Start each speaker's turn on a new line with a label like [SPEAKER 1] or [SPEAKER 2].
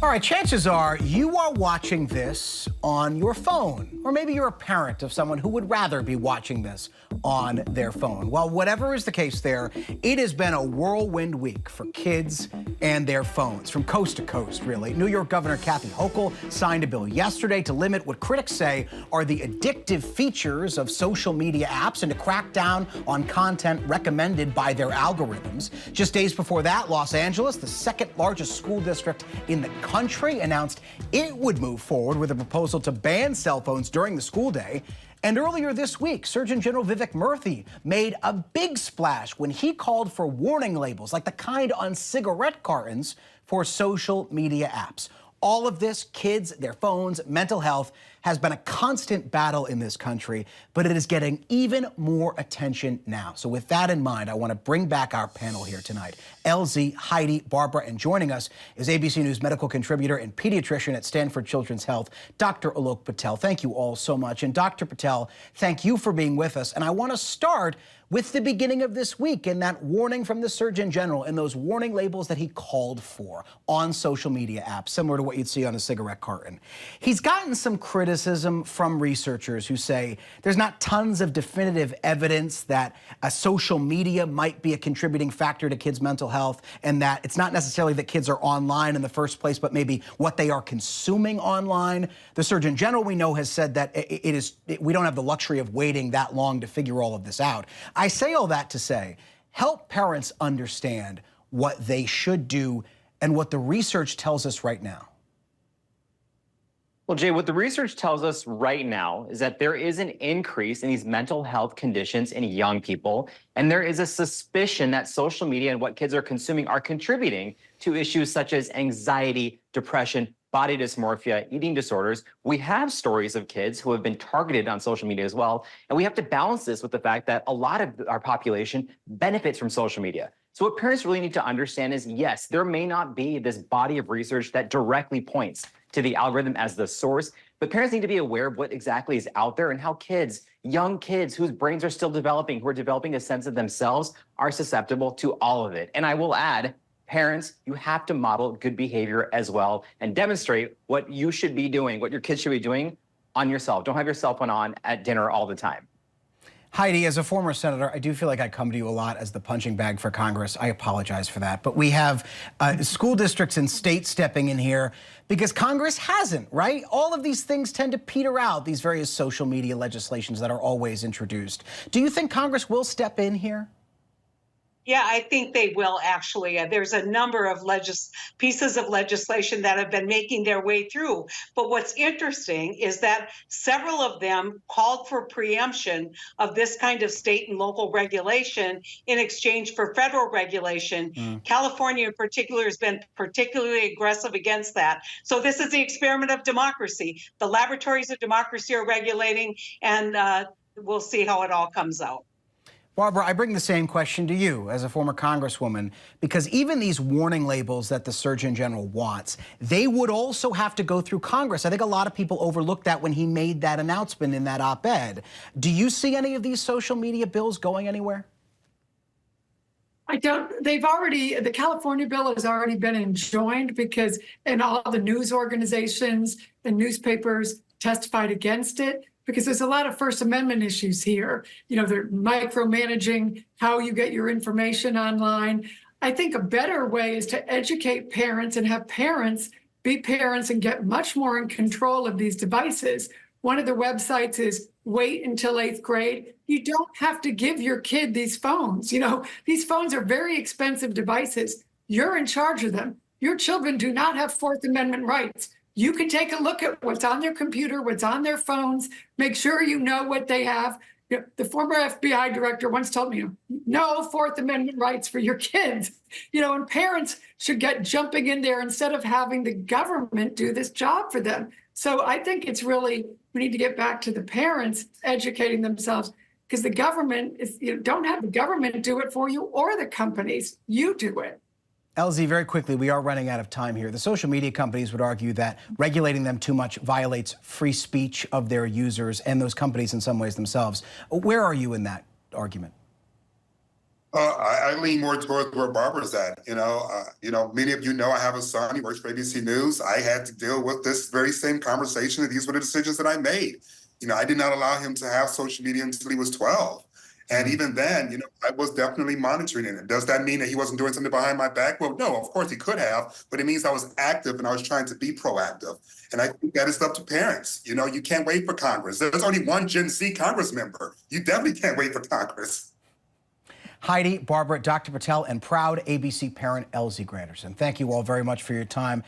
[SPEAKER 1] All right, chances are you are watching this on your phone, or maybe you're a parent of someone who would rather be watching this on their phone. Well, whatever is the case there, it has been a whirlwind week for kids and their phones, from coast to coast, really. New York Governor Kathy Hochul signed a bill yesterday to limit what critics say are the addictive features of social media apps and to crack down on content recommended by their algorithms. Just days before that, Los Angeles, the second largest school district in the country, announced it would move forward with a proposal to ban cell phones during the school day. And earlier this week, Surgeon General Vivek Murthy made a big splash when he called for warning labels like the kind on cigarette cartons for social media apps. All of this, kids, their phones, mental health, has been a constant battle in this country, but it is getting even more attention now. So with that in mind, I want to bring back our panel here tonight. LZ, Heidi, Barbara, and joining us is ABC News medical contributor and pediatrician at Stanford Children's Health, Dr. Alok Patel. Thank you all so much. And Dr. Patel, thank you for being with us. And I want to start with the beginning of this week and that warning from the Surgeon General and those warning labels that he called for on social media apps, similar to what you'd see on a cigarette carton. He's gotten some criticism from researchers who say there's not tons of definitive evidence that a social media might be a contributing factor to kids' mental health, and that it's not necessarily that kids are online in the first place, but maybe what they are consuming online. The Surgeon General, we know, has said that we don't have the luxury of waiting that long to figure all of this out. I say all that to say, help parents understand what they should do and what the research tells us right now.
[SPEAKER 2] Well, Jay, what the research tells us right now is that there is an increase in these mental health conditions in young people, and there is a suspicion that social media and what kids are consuming are contributing to issues such as anxiety, depression, body dysmorphia, eating disorders. We have stories of kids who have been targeted on social media as well, and we have to balance this with the fact that a lot of our population benefits from social media. So what parents really need to understand is, yes, there may not be this body of research that directly points to the algorithm as the source, but parents need to be aware of what exactly is out there and how kids, young kids whose brains are still developing, who are developing a sense of themselves, are susceptible to all of it. And I will add, parents, you have to model good behavior as well and demonstrate what you should be doing, what your kids should be doing on yourself. Don't have your cell phone on at dinner all the time.
[SPEAKER 1] Heidi, as a former senator, I do feel like I come to you a lot as the punching bag for Congress. I apologize for that. But we have school districts and states stepping in here because Congress hasn't, right? All of these things tend to peter out, these various social media legislations that are always introduced. Do you think Congress will step in here?
[SPEAKER 3] Yeah, I think they will, actually. There's a number of pieces of legislation that have been making their way through. But what's interesting is that several of them called for preemption of this kind of state and local regulation in exchange for federal regulation. California in particular has been particularly aggressive against that. So this is the experiment of democracy. The laboratories of democracy are regulating, and we'll see how it all comes out.
[SPEAKER 1] Barbara, I bring the same question to you as a former Congresswoman, because even these warning labels that the Surgeon General wants, they would also have to go through Congress. I think a lot of people overlooked that when he made that announcement in that op-ed. Do you see any of these social media bills going anywhere?
[SPEAKER 4] I don't. The California bill has already been enjoined because, and all the news organizations and newspapers testified against it, because there's a lot of First Amendment issues here. You know, they're micromanaging how you get your information online. I think a better way is to educate parents and have parents be parents and get much more in control of these devices. One of the websites is Wait Until 8th Grade. You don't have to give your kid these phones. You know, these phones are very expensive devices. You're in charge of them. Your children do not have Fourth Amendment rights. You can take a look at what's on their computer, what's on their phones, make sure you know what they have. You know, the former FBI director once told me, no Fourth Amendment rights for your kids. You know, and parents should get jumping in there instead of having the government do this job for them. So I think it's really, we need to get back to the parents educating themselves, because the government, don't have the government do it for you or the companies. You do it.
[SPEAKER 1] LZ, very quickly, we are running out of time here. The social media companies would argue that regulating them too much violates free speech of their users and those companies in some ways themselves. Where are you in that argument?
[SPEAKER 5] I lean more towards where Barbara's at. Many of you know I have a son. He works for ABC News. I had to deal with this very same conversation, and these were the decisions that I made. I did not allow him to have social media until he was 12. And even then, I was definitely monitoring it. Does that mean that he wasn't doing something behind my back? Well, no, of course he could have, but it means I was active and I was trying to be proactive. And I think that is up to parents. You can't wait for Congress. There's only one Gen Z Congress member. You definitely can't wait for Congress.
[SPEAKER 1] Heidi, Barbara, Dr. Patel, and proud ABC parent Elsie Granderson. Thank you all very much for your time.